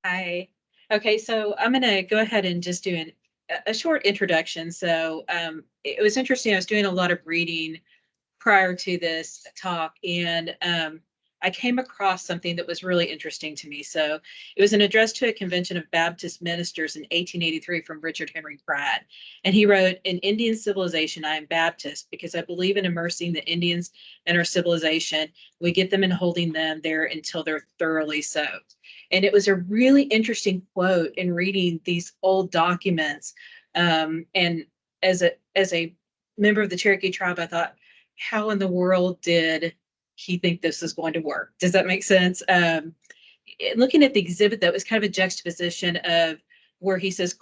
Hi. Okay, so I'm going to go ahead and just do a short introduction. So it was interesting. I was doing a lot of reading prior to this talk, and I came across something that was really interesting to me. So it was an address to a convention of Baptist ministers in 1883 from Richard Henry Pratt. And he wrote, "In Indian civilization, I am Baptist because I believe in immersing the Indians in our civilization. We get them and holding them there until they're thoroughly soaked." And it was a really interesting quote in reading these old documents. And as a member of the Cherokee tribe, I thought, how in the world did he think this was going to work? Does that make sense? Looking at the exhibit, that was kind of a juxtaposition of where he says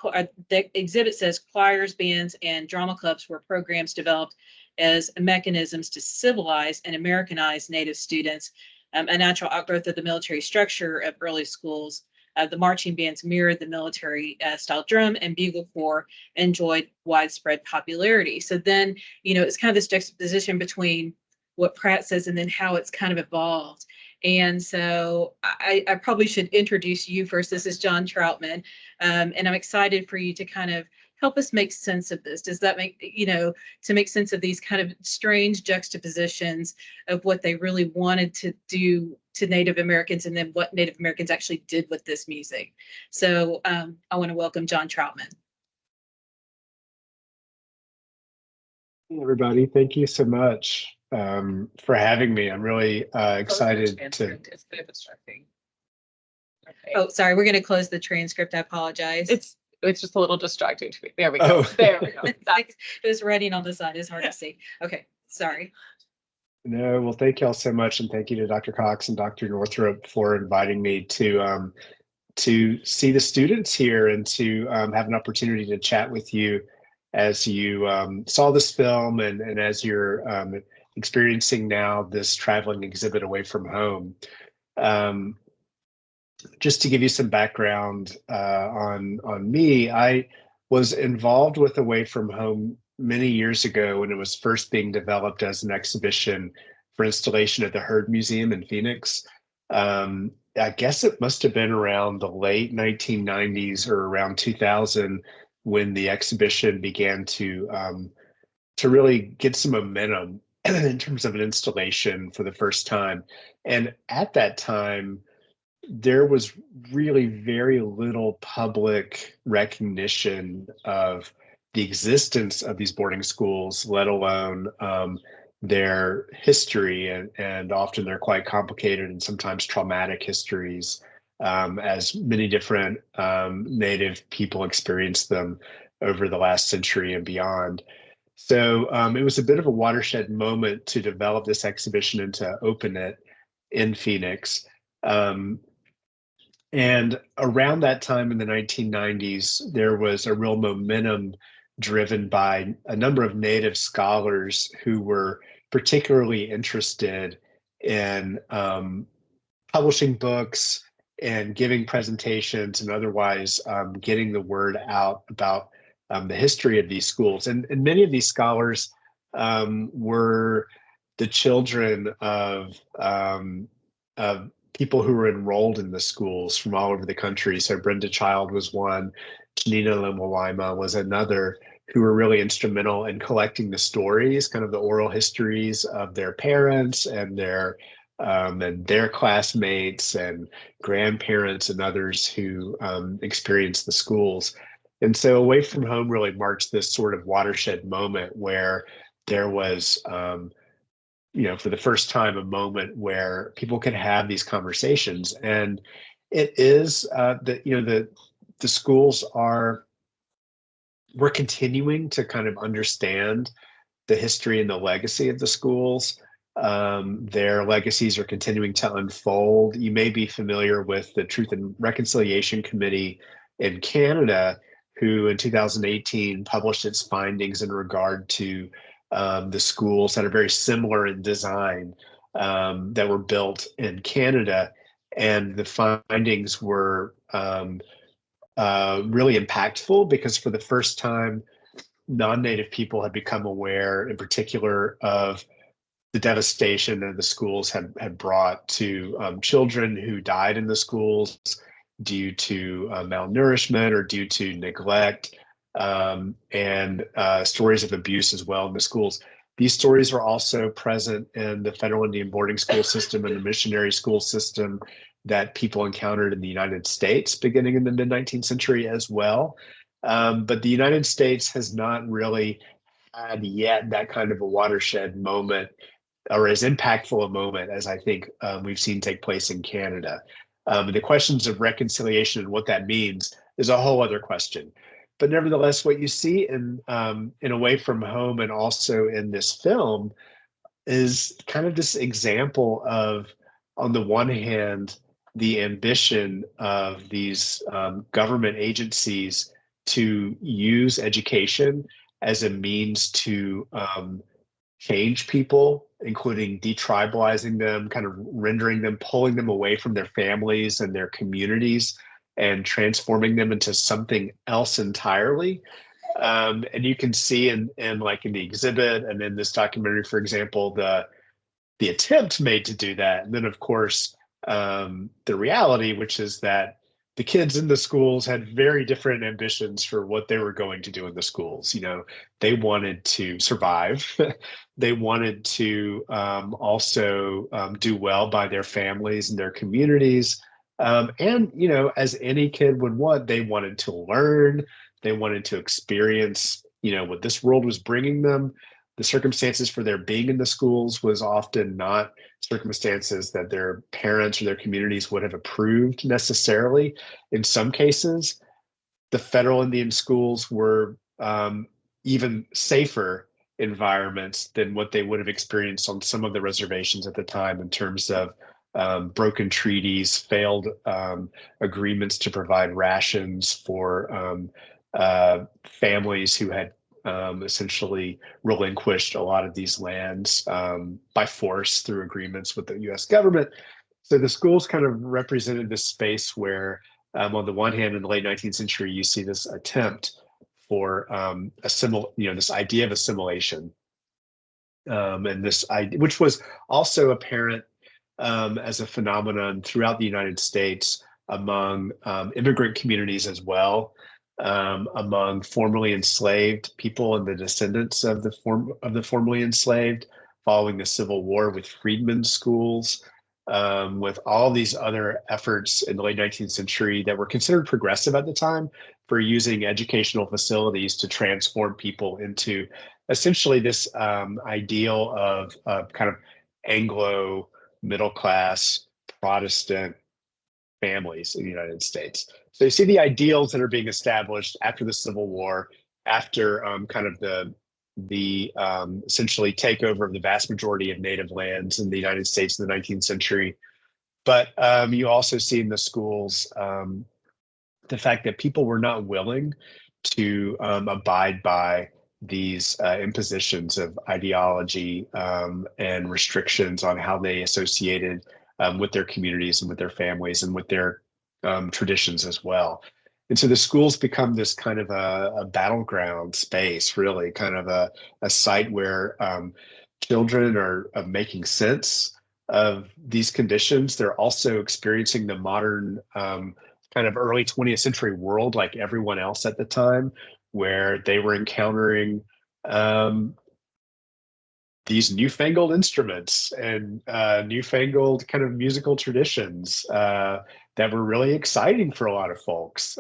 the exhibit says choirs, bands, and drama clubs were programs developed as mechanisms to civilize and Americanize Native students, a natural outgrowth of the military structure of early schools. The marching bands mirrored the military style drum, and bugle corps enjoyed widespread popularity. So then, it's kind of this juxtaposition between what Pratt says and then how it's kind of evolved. And so I probably should introduce you first. This is John Troutman, and I'm excited for you to kind of help us make sense of this. Does that make, to make sense of these kind of strange juxtapositions of what they really wanted to do to Native Americans and then what Native Americans actually did with this music. So I want to welcome John Troutman. Hey, everybody. Thank you so much for having me. I'm really excited to. It's a bit distracting. Okay. Oh, sorry. We're going to close the transcript. I apologize. It's just a little distracting to me. There we go. Oh. There we go. It was writing on the side. It's hard to see. Okay. Sorry. No, well, thank y'all so much. And thank you to Dr. Cox and Dr. Northrup for inviting me to see the students here and to have an opportunity to chat with you as you saw this film and as you're experiencing now this traveling exhibit away from home. Just to give you some background on me, I was involved with Away from Home many years ago when it was first being developed as an exhibition for installation at the Heard Museum in Phoenix. I guess it must have been around the late 1990s or around 2000 when the exhibition began to really get some momentum in terms of an installation for the first time. And at that time, there was really very little public recognition of the existence of these boarding schools, let alone their history, and often they're quite complicated and sometimes traumatic histories, as many different Native people experienced them over the last century and beyond. So it was a bit of a watershed moment to develop this exhibition and to open it in Phoenix. And around that time in the 1990s, there was a real momentum driven by a number of Native scholars who were particularly interested in publishing books and giving presentations and otherwise getting the word out about the history of these schools. And many of these scholars were the children of people who were enrolled in the schools from all over the country. So Brenda Child was one, Janina Lemowaima was another, who were really instrumental in collecting the stories, kind of the oral histories of their parents and their classmates and grandparents and others who experienced the schools. And so Away from Home really marks this sort of watershed moment where there was for the first time, a moment where people could have these conversations. And it is the schools we're continuing to kind of understand the history and the legacy of the schools. Their legacies are continuing to unfold. You may be familiar with the Truth and Reconciliation Committee in Canada, who in 2018 published its findings in regard to the schools that are very similar in design that were built in Canada. And the findings were really impactful because for the first time, non-Native people had become aware in particular of the devastation that the schools had brought to children who died in the schools, due to malnourishment or due to neglect, and stories of abuse as well in the schools. These stories are also present in the federal Indian boarding school system and the missionary school system that people encountered in the United States beginning in the mid-19th century as well. But the United States has not really had yet that kind of a watershed moment or as impactful a moment as I think we've seen take place in Canada. The questions of reconciliation and what that means is a whole other question. But nevertheless, what you see in Away from Home and also in this film is kind of this example of, on the one hand, the ambition of these government agencies to use education as a means to change people, including detribalizing them, kind of rendering them, pulling them away from their families and their communities and transforming them into something else entirely. And you can see in like in the exhibit and in this documentary, for example, the attempt made to do that. And then of course, the reality, which is that the kids in the schools had very different ambitions for what they were going to do in the schools. You know, they wanted to survive. They wanted to also do well by their families and their communities. And, you know, as any kid would want, they wanted to learn. They wanted to experience, you know, what this world was bringing them. The circumstances for their being in the schools was often not circumstances that their parents or their communities would have approved necessarily. In some cases, the federal Indian schools were even safer environments than what they would have experienced on some of the reservations at the time in terms of broken treaties, failed agreements to provide rations for families who had essentially relinquished a lot of these lands by force through agreements with the US government. So the schools kind of represented this space where, on the one hand, in the late 19th century, you see this attempt for this idea of assimilation, and this idea, which was also apparent as a phenomenon throughout the United States among immigrant communities as well, among formerly enslaved people and the descendants of the formerly enslaved, following the Civil War with freedmen's schools, with all these other efforts in the late 19th century that were considered progressive at the time for using educational facilities to transform people into essentially this ideal of kind of Anglo middle class Protestant families in the United States. So you see the ideals that are being established after the Civil War, after kind of the essentially takeover of the vast majority of native lands in the United States in the 19th century. But you also see in the schools the fact that people were not willing to abide by these impositions of ideology and restrictions on how they associated with their communities and with their families and with their traditions as well. And so the schools become this kind of a battleground space, really, kind of a site where children are making sense of these conditions. They're also experiencing the modern kind of early 20th century world like everyone else at the time, where they were encountering these newfangled instruments and newfangled kind of musical traditions that were really exciting for a lot of folks.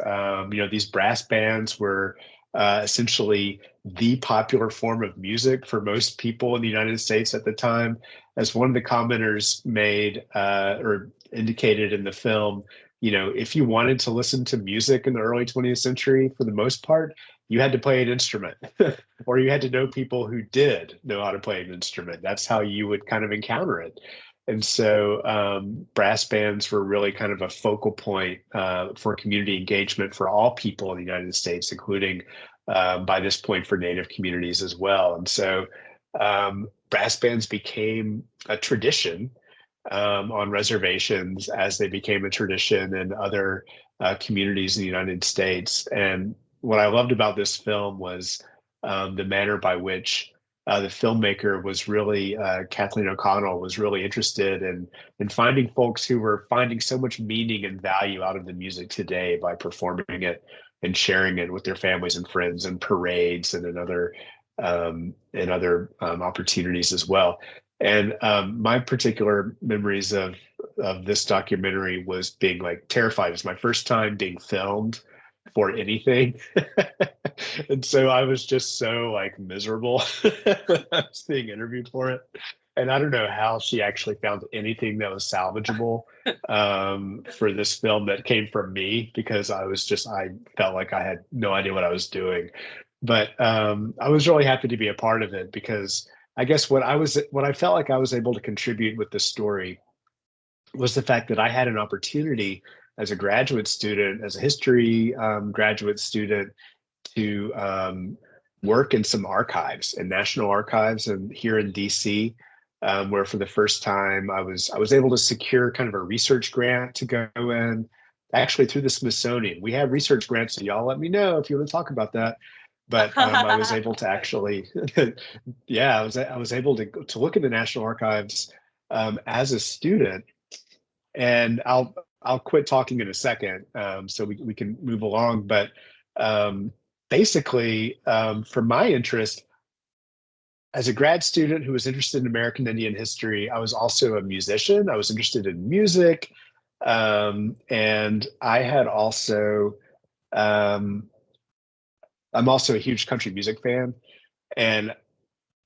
These brass bands were essentially the popular form of music for most people in the United States at the time. As one of the commenters made or indicated in the film, if you wanted to listen to music in the early 20th century, for the most part, you had to play an instrument or you had to know people who did know how to play an instrument. That's how you would kind of encounter it. And so brass bands were really kind of a focal point for community engagement for all people in the United States, including by this point for Native communities as well. And so brass bands became a tradition on reservations as they became a tradition in other communities in the United States. And what I loved about this film was the manner by which the filmmaker was really Kathleen O'Connell was really interested in finding folks who were finding so much meaning and value out of the music today by performing it and sharing it with their families and friends and parades and in other opportunities as well. And my particular memories of this documentary was being like terrified. It was my first time being filmed for anything. And so I was just so like miserable when I was being interviewed for it. And I don't know how she actually found anything that was salvageable for this film that came from me, because I felt like I had no idea what I was doing. But I was really happy to be a part of it, because I guess what I felt like I was able to contribute with this story was the fact that I had an opportunity as a graduate student, as a history graduate student, to work in some archives and national archives and here in DC, where for the first time I was able to secure kind of a research grant to go in, actually through the Smithsonian. We have research grants, so y'all let me know if you want to talk about that. But I was able to actually, yeah, I was able to look in the National Archives as a student, and I'll quit talking in a second, so we can move along. But basically, for my interest as a grad student who was interested in American Indian history, I was also a musician. I was interested in music, and I had also. I'm also a huge country music fan, and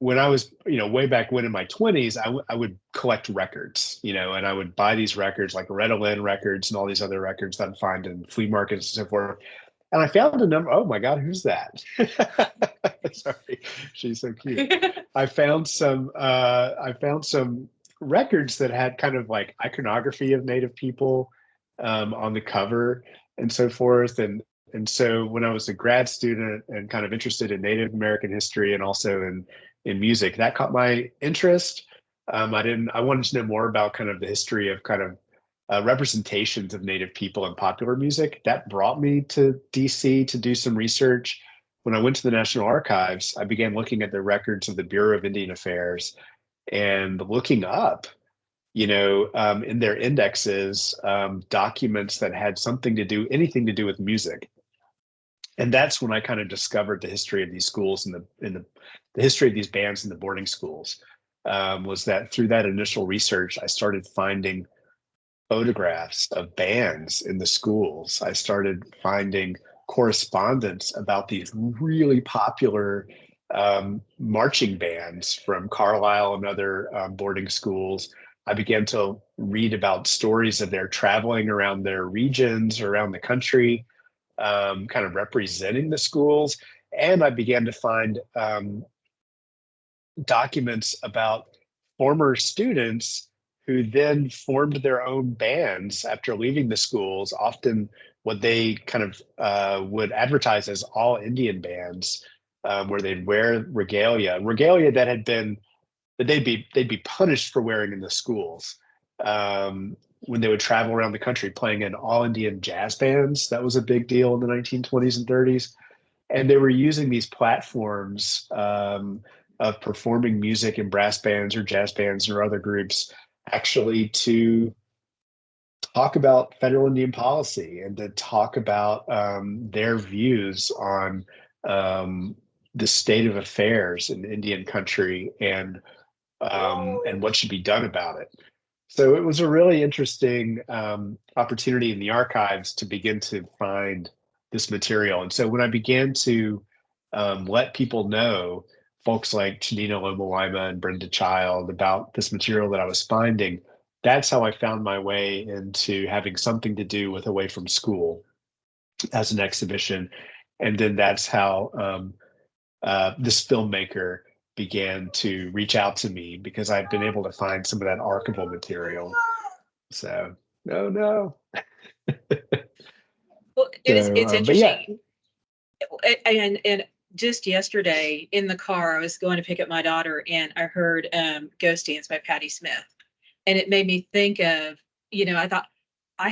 when I was, way back when in my 20s, I would collect records, and I would buy these records like Loretta Lynn records and all these other records that I'd find in flea markets and so forth. And I found a number. Oh my God, who's that? Sorry, she's so cute. I found some. I found some records that had kind of like iconography of Native people on the cover and so forth. And so when I was a grad student and kind of interested in Native American history and also in music, that caught my interest. I wanted to know more about kind of the history of kind of representations of Native people in popular music. That brought me to DC to do some research. When I went to the National Archives, I began looking at the records of the Bureau of Indian Affairs and looking up, in their indexes, documents that had anything to do with music. And that's when I kind of discovered the history of these schools and the history of these bands in the boarding schools. Was that through that initial research, I started finding photographs of bands in the schools. I started finding correspondence about these really popular marching bands from Carlisle and other boarding schools. I began to read about stories of their traveling around their regions, around the country, kind of representing the schools. And I began to find documents about former students who then formed their own bands after leaving the schools, often what they kind of would advertise as all Indian bands, where they'd wear regalia that they'd be punished for wearing in the schools. When they would travel around the country playing in all Indian jazz bands. That was a big deal in the 1920s and 30s. And they were using these platforms of performing music in brass bands or jazz bands or other groups actually to talk about federal Indian policy and to talk about their views on the state of affairs in Indian country and what should be done about it. So it was a really interesting opportunity in the archives to begin to find this material. And so when I began to let people know, folks like Chanina Loma and Brenda Child, about this material that I was finding, that's how I found my way into having something to do with Away from School as an exhibition. And then that's how this filmmaker began to reach out to me, because I've been able to find some of that archival material. So, no. Well, it's But yeah, interesting. And just yesterday in the car, I was going to pick up my daughter and I heard Ghost Dance by Patti Smith. And it made me think of, I thought I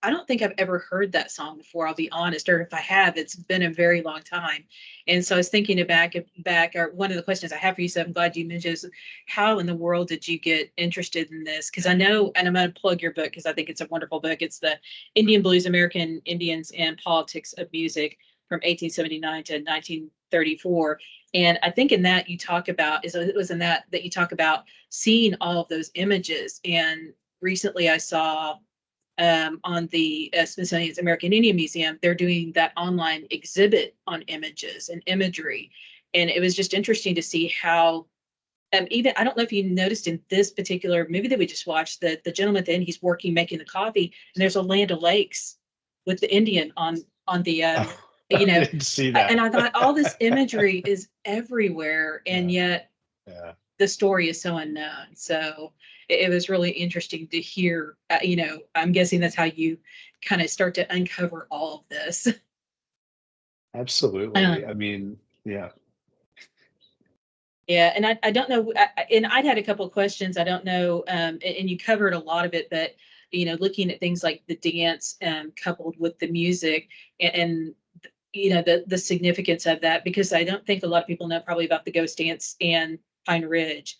I don't think I've ever heard that song before, I'll be honest, or if I have, it's been a very long time. And so I was thinking back, or one of the questions I have for you, so I'm glad you mentioned, is how in the world did you get interested in this? Because I know, and I'm going to plug your book because I think it's a wonderful book. It's the Indian Blues, American Indians and Politics of Music from 1879 to 1934. And I think in that you talk about, it was in that you talk about seeing all of those images. And recently I saw on the Smithsonian's American Indian Museum, they're doing that online exhibit on images and imagery. And it was just interesting to see how, even, I don't know if you noticed in this particular movie that we just watched, that the gentleman at the end, he's working, making the coffee, and there's a Land O'Lakes with the Indian on the, Oh, you I know, didn't see that. and I thought all this imagery is everywhere, and yet Yeah. the story is so unknown. So it was really interesting to hear, I'm guessing that's how you kind of start to uncover all of this. Absolutely. I mean, yeah. Yeah, and I don't know, and I'd had a couple of questions. I don't know, and you covered a lot of it, but looking at things like the dance coupled with the music, and the significance of that, because I don't think a lot of people know probably about the ghost dance and Pine Ridge.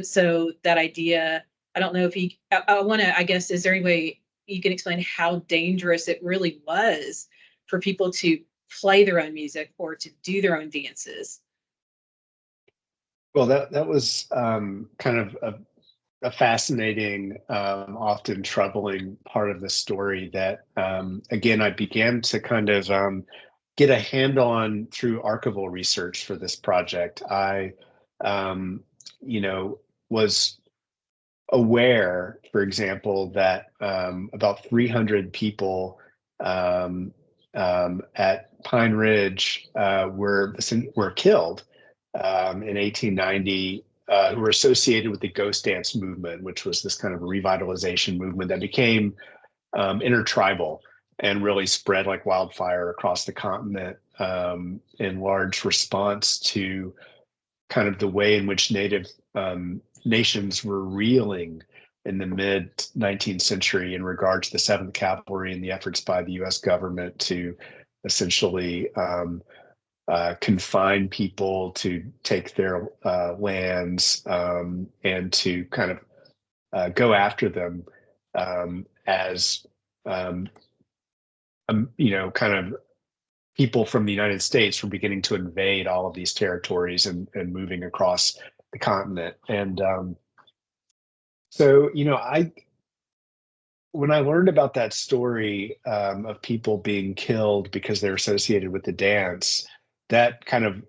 So that idea, I don't know if I want to, I guess, is there any way you can explain how dangerous it really was for people to play their own music or to do their own dances? Well, that was kind of a fascinating, often troubling part of the story that, again, I began to kind of get a hand on through archival research for this project. I, you know, was aware, for example, that about 300 people at Pine Ridge were killed in 1890, who were associated with the ghost dance movement, which was this kind of revitalization movement that became intertribal and really spread like wildfire across the continent, in large response to kind of the way in which Native nations were reeling in the mid 19th century in regard to the 7th Cavalry and the efforts by the U.S. government to essentially confine people, to take their lands, and to kind of go after them as kind of people from the United States were beginning to invade all of these territories and moving across the continent. And so, when I learned about that story of people being killed because they're associated with the dance, that kind of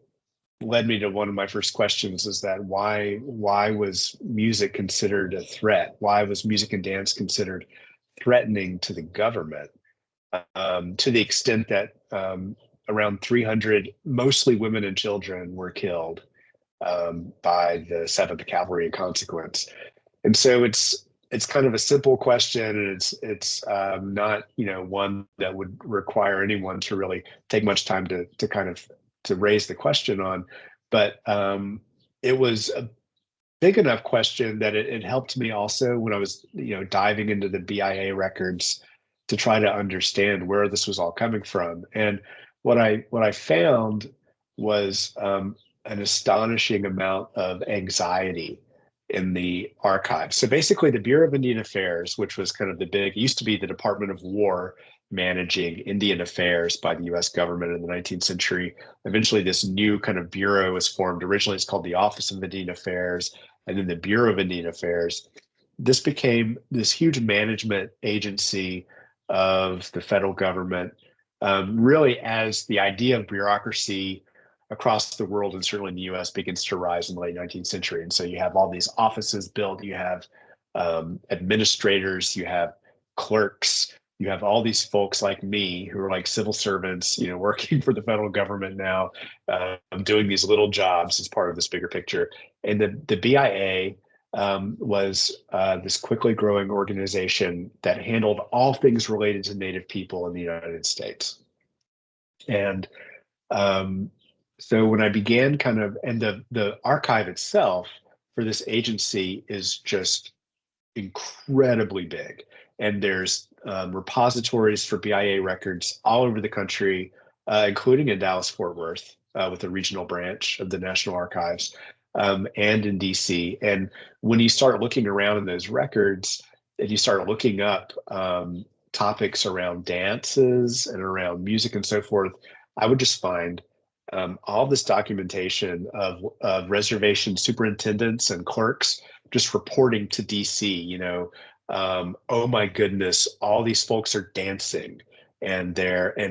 led me to one of my first questions: is that why was music considered a threat? Why was music and dance considered threatening to the government? To the extent that around 300, mostly women and children, were killed by the 7th Cavalry in consequence. And so it's kind of a simple question, and it's not one that would require anyone to really take much time to kind of to raise the question on, but it was a big enough question that it helped me also when I was diving into the BIA records to try to understand where this was all coming from. And what I found was an astonishing amount of anxiety in the archives. So basically, the Bureau of Indian Affairs, which was kind of used to be the Department of War managing Indian affairs by the U.S. government in the 19th century. Eventually, this new kind of bureau was formed. Originally, it's called the Office of Indian Affairs, and then the Bureau of Indian Affairs. This became this huge management agency of the federal government, really as the idea of bureaucracy across the world, and certainly in the US, begins to rise in the late 19th century. And so you have all these offices built, you have administrators, you have clerks, you have all these folks like me who are like civil servants, working for the federal government now, doing these little jobs as part of this bigger picture. And the BIA was this quickly growing organization that handled all things related to Native people in the United States. And so when I began and the archive itself for this agency is just incredibly big. And there's repositories for BIA records all over the country, including in Dallas-Fort Worth, with a regional branch of the National Archives, and in DC. And when you start looking around in those records and you start looking up topics around dances and around music and so forth, I would just find all this documentation of reservation superintendents and clerks just reporting to DC, oh my goodness, all these folks are dancing and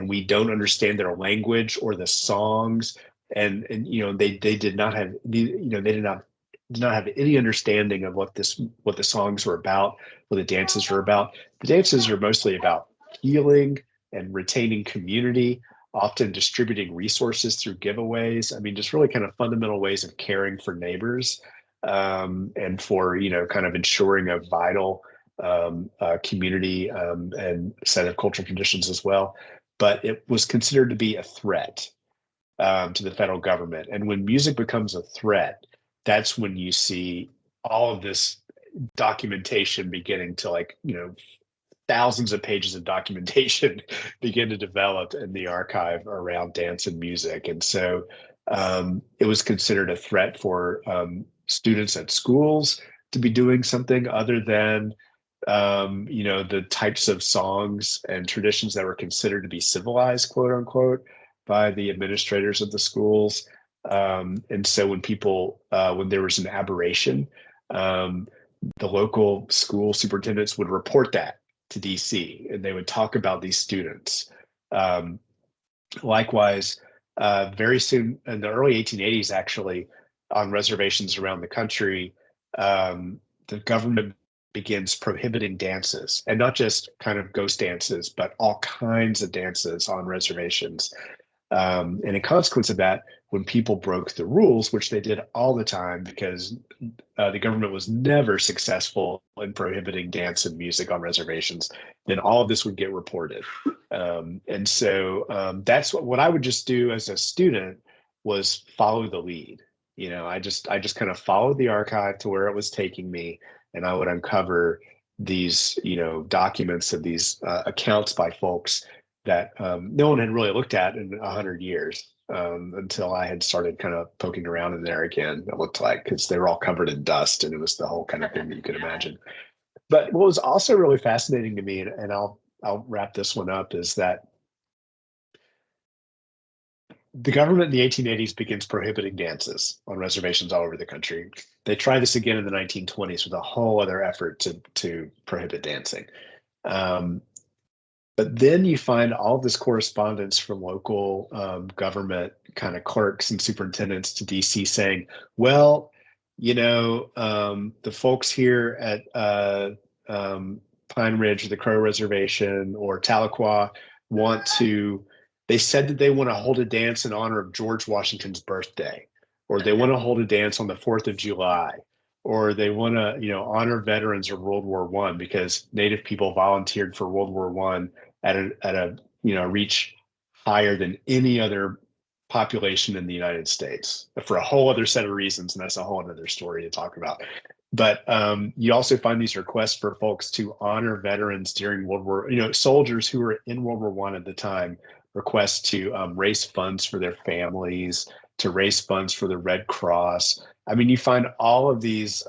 we don't understand their language or the songs. And they did not have, they did not have any understanding of what the songs were about, what the dances were about. The dances are mostly about healing and retaining community, often distributing resources through giveaways. I mean, just really kind of fundamental ways of caring for neighbors, and for, kind of ensuring a vital community and set of cultural traditions as well. But it was considered to be a threat to the federal government. And when music becomes a threat, that's when you see all of this documentation beginning to thousands of pages of documentation begin to develop in the archive around dance and music. And so it was considered a threat for students at schools to be doing something other than the types of songs and traditions that were considered to be civilized, quote unquote, by the administrators of the schools. And so when there was an aberration, the local school superintendents would report that to DC, and they would talk about these students. Likewise, very soon in the early 1880s, actually, on reservations around the country, the government begins prohibiting dances, and not just kind of ghost dances, but all kinds of dances on reservations. And in consequence of that, when people broke the rules, which they did all the time, because the government was never successful in prohibiting dance and music on reservations, then all of this would get reported. And so that's what I would just do as a student, was follow the lead. I just kind of followed the archive to where it was taking me, and I would uncover these, documents of these accounts by folks that no one had really looked at in 100 years, until I had started kind of poking around in there again, it looked like, because they were all covered in dust, and it was the whole kind of thing that you could imagine. But what was also really fascinating to me, and I'll wrap this one up, is that the government in the 1880s begins prohibiting dances on reservations all over the country. They try this again in the 1920s with a whole other effort to prohibit dancing. But then you find all of this correspondence from local government kind of clerks and superintendents to DC saying, well, the folks here at Pine Ridge or the Crow Reservation or Tahlequah they said that they want to hold a dance in honor of George Washington's birthday, or they want to hold a dance on the 4th of July, or they want to, honor veterans of World War I, because Native people volunteered for World War I at a reach higher than any other population in the United States, for a whole other set of reasons, and that's a whole other story to talk about. But you also find these requests for folks to honor veterans during World War, soldiers who were in World War I at the time, requests to raise funds for their families, to raise funds for the Red Cross. I mean, you find all of these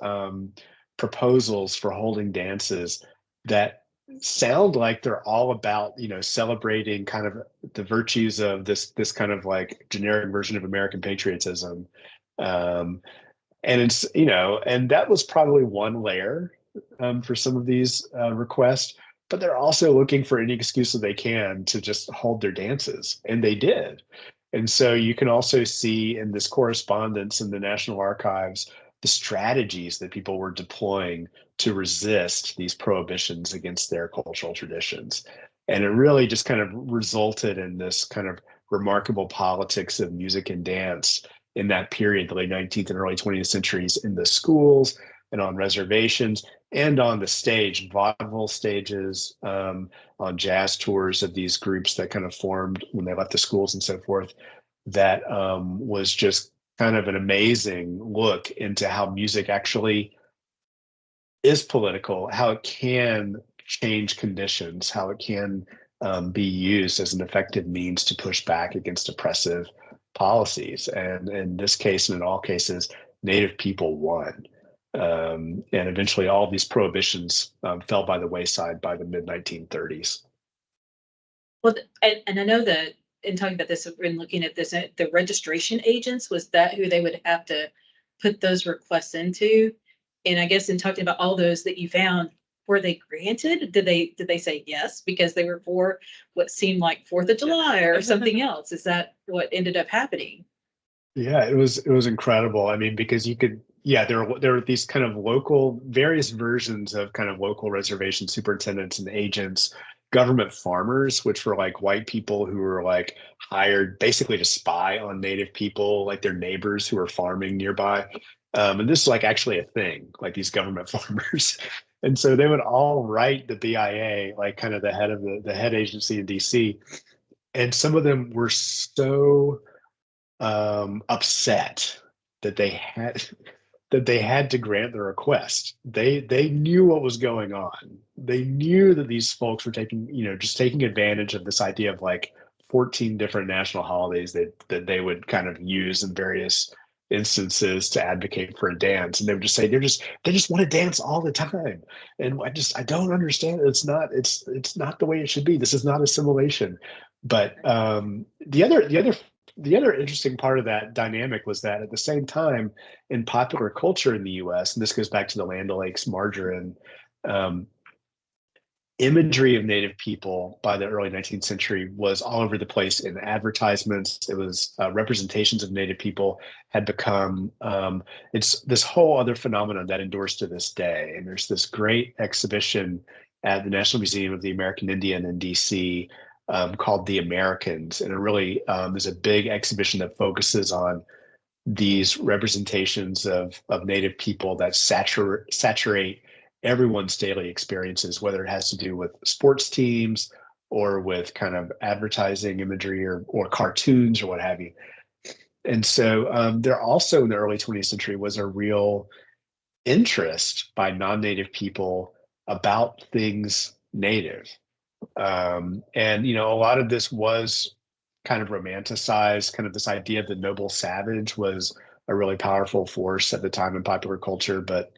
proposals for holding dances that sound like they're all about, celebrating kind of the virtues of this kind of like generic version of American patriotism. And it's, and that was probably one layer for some of these requests, but they're also looking for any excuse that they can to just hold their dances, and they did. And so you can also see in this correspondence in the National Archives the strategies that people were deploying to resist these prohibitions against their cultural traditions. And it really just kind of resulted in this kind of remarkable politics of music and dance in that period, the late 19th and early 20th centuries, in the schools and on reservations and on the stage, vaudeville stages, on jazz tours of these groups that kind of formed when they left the schools and so forth. That was just kind of an amazing look into how music actually is political, how it can change conditions, how it can be used as an effective means to push back against oppressive policies. And in this case, and in all cases, Native people won. And eventually all of these prohibitions fell by the wayside by the mid 1930s. Well, and I know that in talking about this, in looking at this, the registration agents, was that who they would have to put those requests into? And I guess in talking about all those that you found, were they granted? Did they say yes because they were for what seemed like 4th of July or something else? Is that what ended up happening? Yeah, it was incredible. I mean, because you could, yeah, there were these kind of local, various versions of kind of local reservation superintendents and agents, government farmers, which were like white people who were like hired basically to spy on Native people, like their neighbors who were farming nearby. And this is like actually a thing, like these government farmers. And so they would all write the BIA, like kind of the head of the head agency in DC. And some of them were so upset that they had to grant the request. They knew what was going on. They knew that these folks were taking, just taking advantage of this idea of like 14 different national holidays that they would kind of use in various instances to advocate for a dance. And they would just say they just want to dance all the time. And I don't understand. It's not the way it should be. This is not assimilation. But the other interesting part of that dynamic was that at the same time in popular culture in the US, and this goes back to the Land O'Lakes margarine, um, imagery of Native people by the early 19th century was all over the place in advertisements. It was representations of Native people had become, it's this whole other phenomenon that endures to this day. And there's this great exhibition at the National Museum of the American Indian in DC called The Americans. And it really is a big exhibition that focuses on these representations of Native people that saturate everyone's daily experiences, whether it has to do with sports teams or with kind of advertising imagery or cartoons or what have you. And so there also in the early 20th century was a real interest by non-Native people about things Native. And a lot of this was kind of romanticized, kind of this idea of the noble savage was a really powerful force at the time in popular culture. But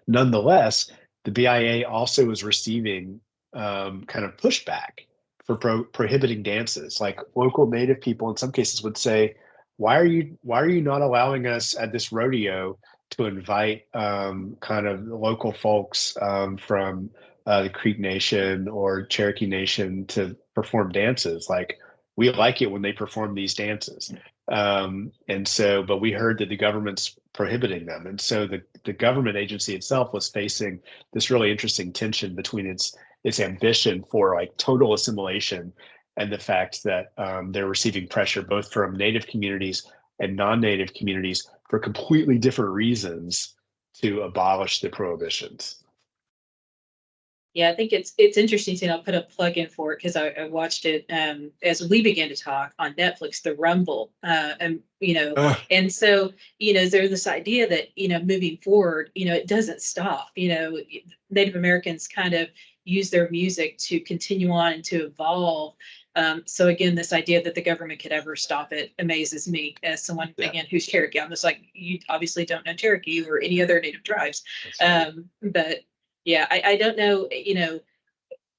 nonetheless, the BIA also was receiving kind of pushback for prohibiting dances. Like local Native people in some cases would say, why are you not allowing us at this rodeo to invite kind of local folks from the Creek Nation or Cherokee Nation to perform dances? Like we like it when they perform these dances. But we heard that the government's prohibiting them. And so the government agency itself was facing this really interesting tension between its ambition for like total assimilation and the fact that they're receiving pressure both from Native communities and non-Native communities for completely different reasons to abolish the prohibitions. Yeah, I think it's interesting. And I'll put a plug in for it because I watched it as we began to talk on Netflix, The Rumble, and so there's this idea that moving forward, it doesn't stop. Native Americans kind of use their music to continue on and to evolve. So again, this idea that the government could ever stop it amazes me as someone again who's Cherokee. I'm just like, you obviously don't know Cherokee or any other Native tribes, but. Yeah, I don't know,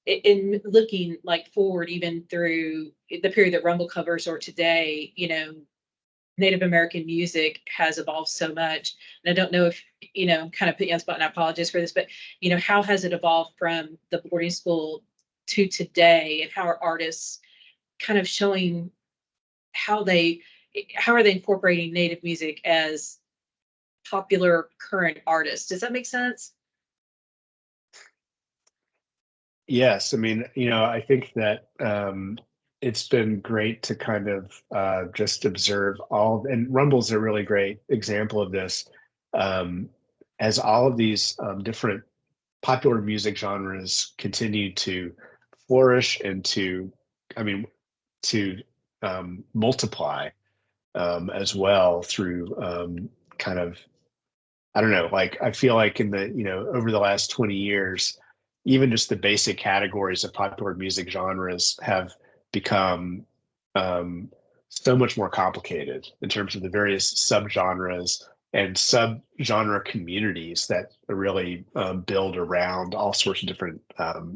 in looking like forward, even through the period that Rumble covers or today, Native American music has evolved so much. And I don't know if, kind of put you on the spot and I apologize for this, but, how has it evolved from the boarding school to today, and how are artists kind of showing how are they incorporating Native music as popular current artists? Does that make sense? Yes, I mean, I think that it's been great to kind of just observe and Rumble's a really great example of this, as all of these different popular music genres continue to flourish and to multiply as well through kind of, I don't know, like I feel like in the, over the last 20 years, even just the basic categories of popular music genres have become so much more complicated in terms of the various subgenres and subgenre communities that really build around all sorts of different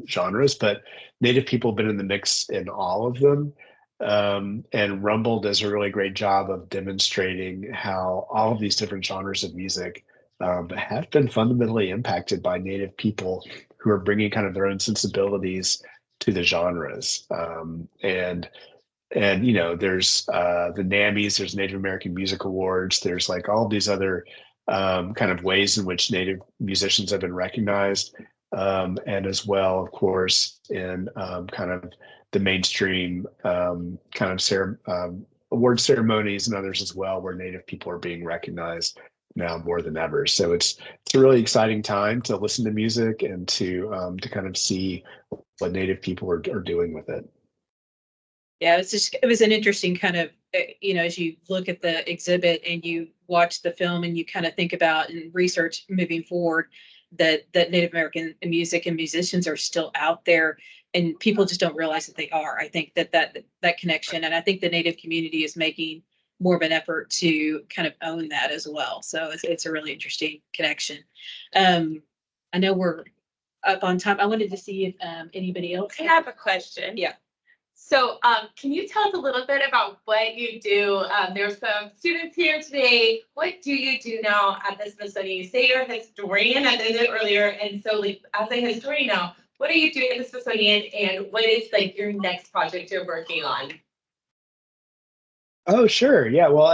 genres. But Native people have been in the mix in all of them. And Rumble does a really great job of demonstrating how all of these different genres of music have been fundamentally impacted by Native people who are bringing kind of their own sensibilities to the genres. And there's the NAMMYs, there's Native American Music Awards, there's like all these other kind of ways in which Native musicians have been recognized, and as well, of course, in kind of the mainstream kind of award ceremonies and others as well, where Native people are being recognized now more than ever. So it's a really exciting time to listen to music and to kind of see what Native people are doing with it. Yeah, it was an interesting kind of, as you look at the exhibit and you watch the film and you kind of think about and research moving forward that Native American music and musicians are still out there, and people just don't realize that they are. I think that connection, and I think the Native community is making more of an effort to kind of own that as well. So it's a really interesting connection. I know we're up on time. I wanted to see if anybody else. I have a question. Yeah. So can you tell us a little bit about what you do? There's some students here today. What do you do now at the Smithsonian? You say you're a historian, I did it earlier. And so like, as a historian now, what are you doing at the Smithsonian, and what is like your next project you're working on? Oh, sure. Yeah. Well,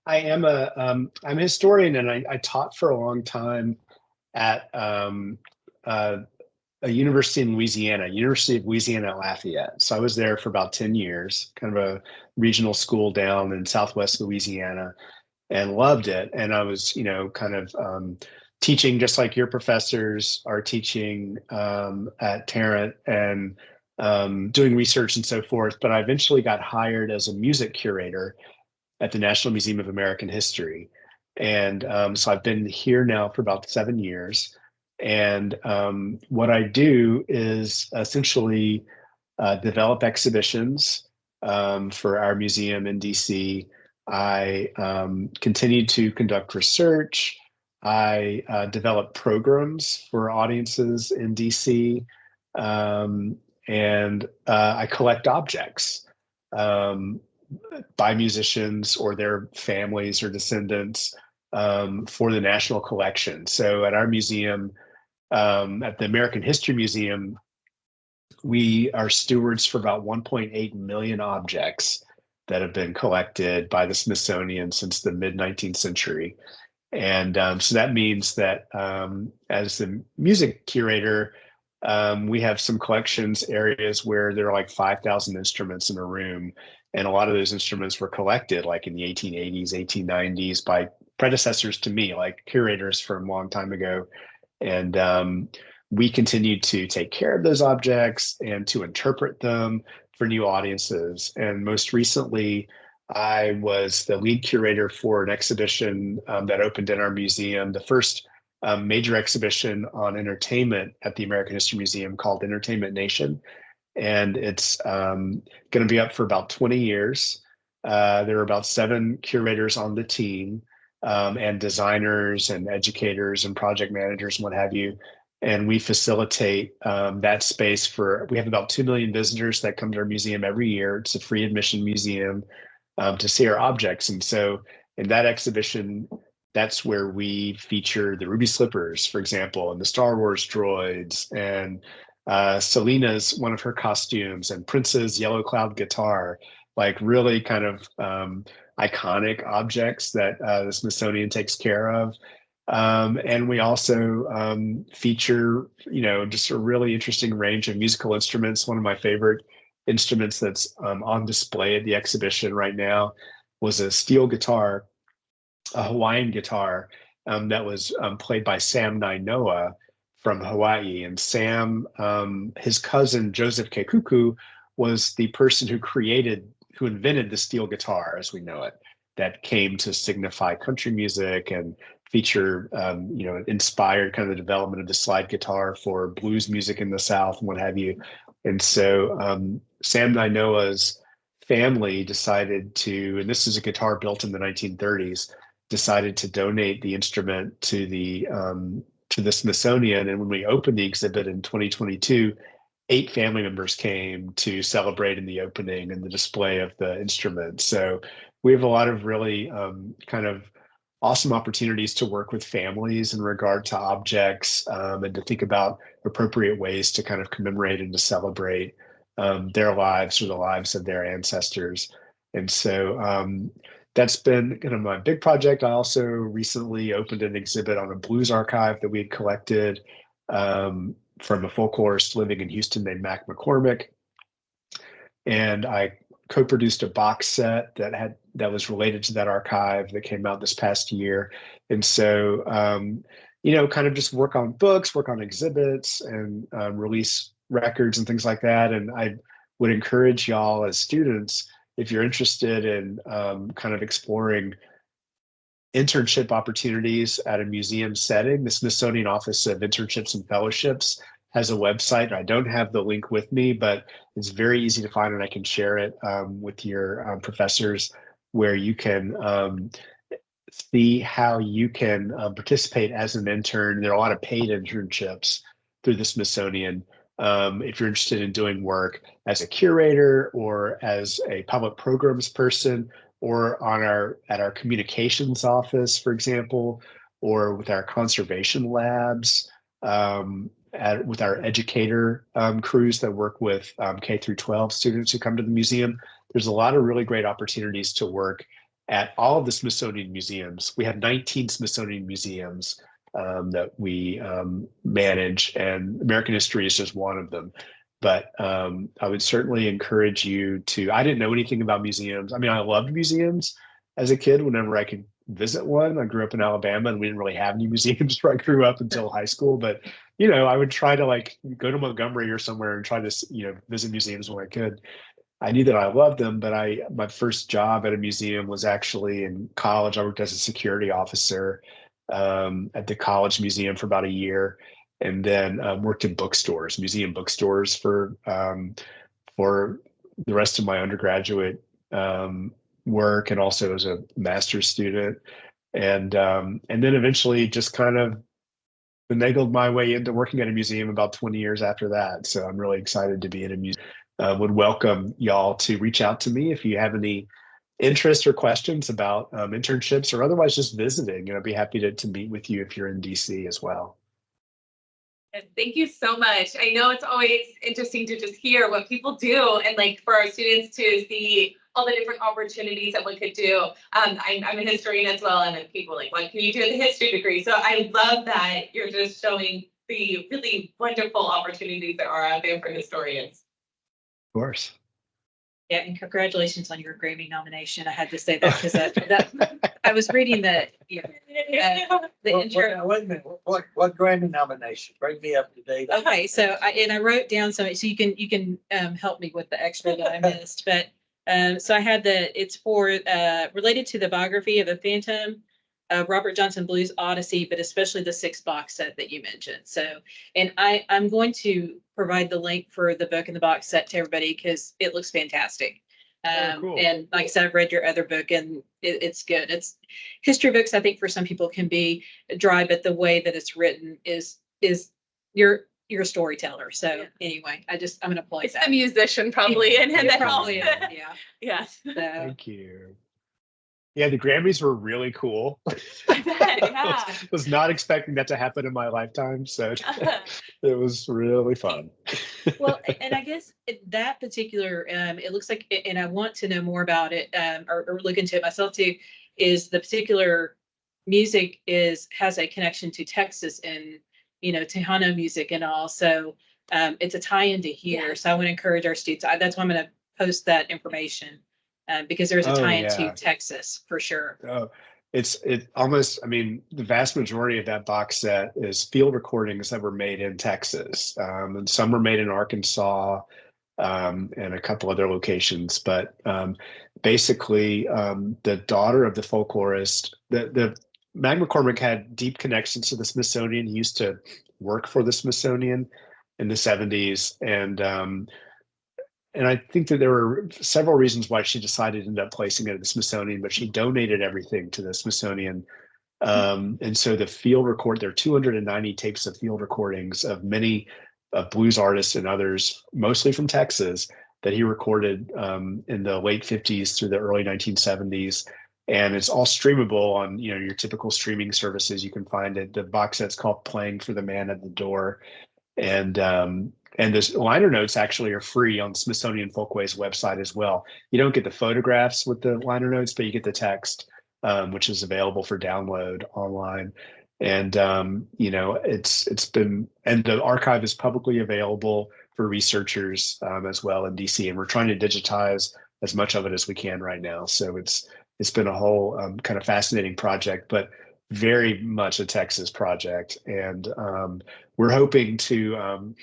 I'm a historian, and I taught for a long time at a university in Louisiana, University of Louisiana at Lafayette. So I was there for about 10 years, kind of a regional school down in Southwest Louisiana, and loved it. And I was, kind of teaching just like your professors are teaching at Tarrant, and doing research and so forth. But I eventually got hired as a music curator at the National Museum of American History. And so I've been here now for about 7 years. And what I do is essentially develop exhibitions for our museum in DC. I continue to conduct research. I develop programs for audiences in DC. And I collect objects by musicians or their families or descendants for the national collection. So at our museum, at the American History Museum, we are stewards for about 1.8 million objects that have been collected by the Smithsonian since the mid-19th century. And so that means that as the music curator, we have some collections areas where there are like 5,000 instruments in a room. And a lot of those instruments were collected like in the 1880s, 1890s by predecessors to me, like curators from a long time ago. And we continue to take care of those objects and to interpret them for new audiences. And most recently, I was the lead curator for an exhibition that opened in our museum, the first major exhibition on entertainment at the American History Museum, called Entertainment Nation. And it's going to be up for about 20 years. There are about 7 curators on the team, and designers and educators and project managers and what have you. And we facilitate that space we have about 2 million visitors that come to our museum every year. It's a free admission museum to see our objects. And so in that exhibition, that's where we feature the Ruby Slippers, for example, and the Star Wars droids, and Selena's, one of her costumes, and Prince's Yellow Cloud guitar, like really kind of iconic objects that the Smithsonian takes care of. And we also feature, just a really interesting range of musical instruments. One of my favorite instruments that's on display at the exhibition right now was a steel guitar, a Hawaiian guitar that was played by Sam Nainoa from Hawaii. And Sam, his cousin, Joseph Kekuku, was the person who invented the steel guitar as we know it that came to signify country music and feature, inspired kind of the development of the slide guitar for blues music in the South and what have you. And so Sam Nainoa's family decided to, and this is a guitar built in the 1930s, decided to donate the instrument to the Smithsonian. And when we opened the exhibit in 2022, 8 family members came to celebrate in the opening and the display of the instrument. So we have a lot of really kind of awesome opportunities to work with families in regard to objects, and to think about appropriate ways to kind of commemorate and to celebrate their lives or the lives of their ancestors. And so that's been kind of my big project. I also recently opened an exhibit on a blues archive that we had collected from a folklorist living in Houston named Mac McCormick. And I co-produced a box set that was related to that archive that came out this past year. And so, kind of just work on books, work on exhibits, and release records and things like that. And I would encourage y'all as students, if you're interested in kind of exploring internship opportunities at a museum setting, the Smithsonian Office of Internships and Fellowships has a website. I don't have the link with me, but it's very easy to find, and I can share it with your professors, where you can see how you can participate as an intern. There are a lot of paid internships through the Smithsonian. If you're interested in doing work as a curator or as a public programs person, or at our communications office, for example, or with our conservation labs, with our educator crews that work with K through 12 students who come to the museum. There's a lot of really great opportunities to work at all of the Smithsonian museums. We have 19 Smithsonian museums that we manage, and American history is just one of them. But I would certainly encourage you to, I didn't know anything about museums. I mean, I loved museums as a kid whenever I could visit one. I grew up in Alabama and we didn't really have any museums where I grew up until high school. But, I would try to go to Montgomery or somewhere and try to, visit museums when I could. I knew that I loved them, but my first job at a museum was actually in college. I worked as a security officer at the college museum for about a year, and then worked in bookstores, museum bookstores for the rest of my undergraduate work, and also as a master's student. And then eventually just kind of finagled my way into working at a museum about 20 years after that. So I'm really excited to be in a museum. Would welcome y'all to reach out to me if you have any interest or questions about internships, or otherwise just visiting. And I'd be happy to meet with you if you're in DC as well. Thank you so much. I know it's always interesting to just hear what people do, and for our students to see all the different opportunities that one could do. I'm a historian as well, and then people what can you do in the history degree? So I love that you're just showing the really wonderful opportunities that are out there for historians. Of course. Yeah, and congratulations on your Grammy nomination. I had to say that because that I was reading the intro. Wait a minute. What Grammy nomination? Bring me up to date. Okay, so I wrote down some, so you can help me with the extra that I missed. But so I had it's for related to the biography of the Phantom, Robert Johnson Blues Odyssey, but especially the 6 box set that you mentioned. So, and I'm going to provide the link for the book and the box set to everybody because it looks fantastic. Cool. And like I said, I've read your other book and it's good. It's history books, I think, for some people can be dry, but the way that it's written is you're a storyteller. So anyway, I'm going to plug It's that. the musician probably, and that helps. Probably, yeah. Yes. So, Thank you. Yeah, the Grammys were really cool. I bet, yeah. I was not expecting that to happen in my lifetime, so it was really fun. well, and I guess that particular, it looks like, and I want to know more about it, or look into it myself too, is the particular music has a connection to Texas and, Tejano music and all. So it's a tie-in to here. Yeah. So I want to encourage our students. That's why I'm going to post that information. Because there's a tie-in to Texas for sure. Oh, it almost, I mean, the vast majority of that box set is field recordings that were made in Texas. And some were made in Arkansas, and a couple other locations. But basically, the daughter of the folklorist, the Mag McCormick had deep connections to the Smithsonian. He used to work for the Smithsonian in the 70s, and I think that there were several reasons why she decided to end up placing it at the Smithsonian, but she donated everything to the Smithsonian. And so there are 290 tapes of field recordings of many blues artists and others, mostly from Texas, that he recorded in the late 50s through the early 1970s. And it's all streamable on, your typical streaming services. You can find it. The box set's called Playing for the Man at the Door. And the liner notes actually are free on Smithsonian Folkways website as well. You don't get the photographs with the liner notes, but you get the text, which is available for download online. And it's been, and the archive is publicly available for researchers as well in DC. And we're trying to digitize as much of it as we can right now. So it's been a whole kind of fascinating project, but very much a Texas project. And we're hoping to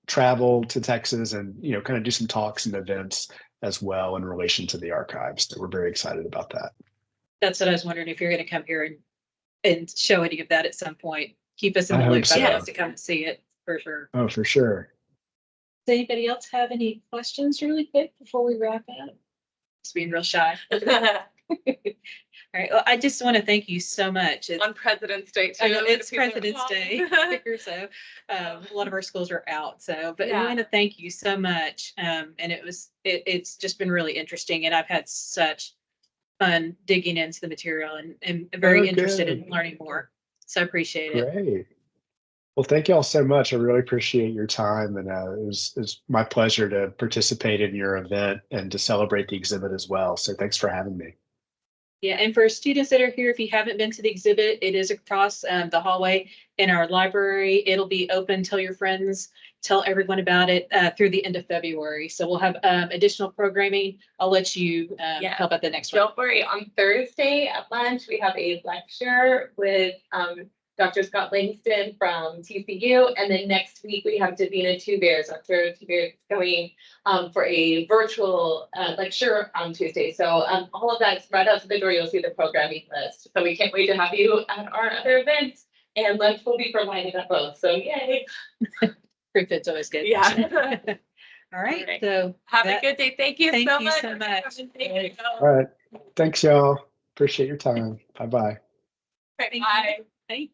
travel to Texas and, kind of do some talks and events as well in relation to the archives. So we're very excited about that. That's what I was wondering, if you're going to come here and show any of that at some point. Keep us in I the hope loop. I'd so. love to come and see it for sure. Oh, for sure. Does anybody else have any questions really quick before we wrap up? Just being real shy. All right. Well, I just want to thank you so much. On President's Day too. I know it's People are President's off. Day here, so a lot of our schools are out. So, but Yeah. we want to thank you so much. And it's just been really interesting, and I've had such fun digging into the material and very interested in good. learning more. So I appreciate it. Great. Well, thank you all so much. I really appreciate your time. And it was my pleasure to participate in your event and to celebrate the exhibit as well. So thanks for having me. Yeah, and for students that are here, if you haven't been to the exhibit, it is across the hallway in our library. It'll be open. Tell your friends, tell everyone about it through the end of February. So we'll have additional programming. I'll let you help out the next one. Don't worry, on Thursday at lunch, we have a lecture with Dr. Scott Langston from TCU. And then next week we have Davina Tubears. Dr. Tubears is going for a virtual lecture on Tuesday. So all of that's right out to the door. You'll see the programming list. So we can't wait to have you at our other events. And lunch will be provided at both. So yay. Free fit's always good. Yeah. All right. All right. So Have a good day. Thank you Thank so you much. so much. Thank you. All right. Thanks, y'all. Appreciate your time. Bye-bye. Bye. Thank you. Bye.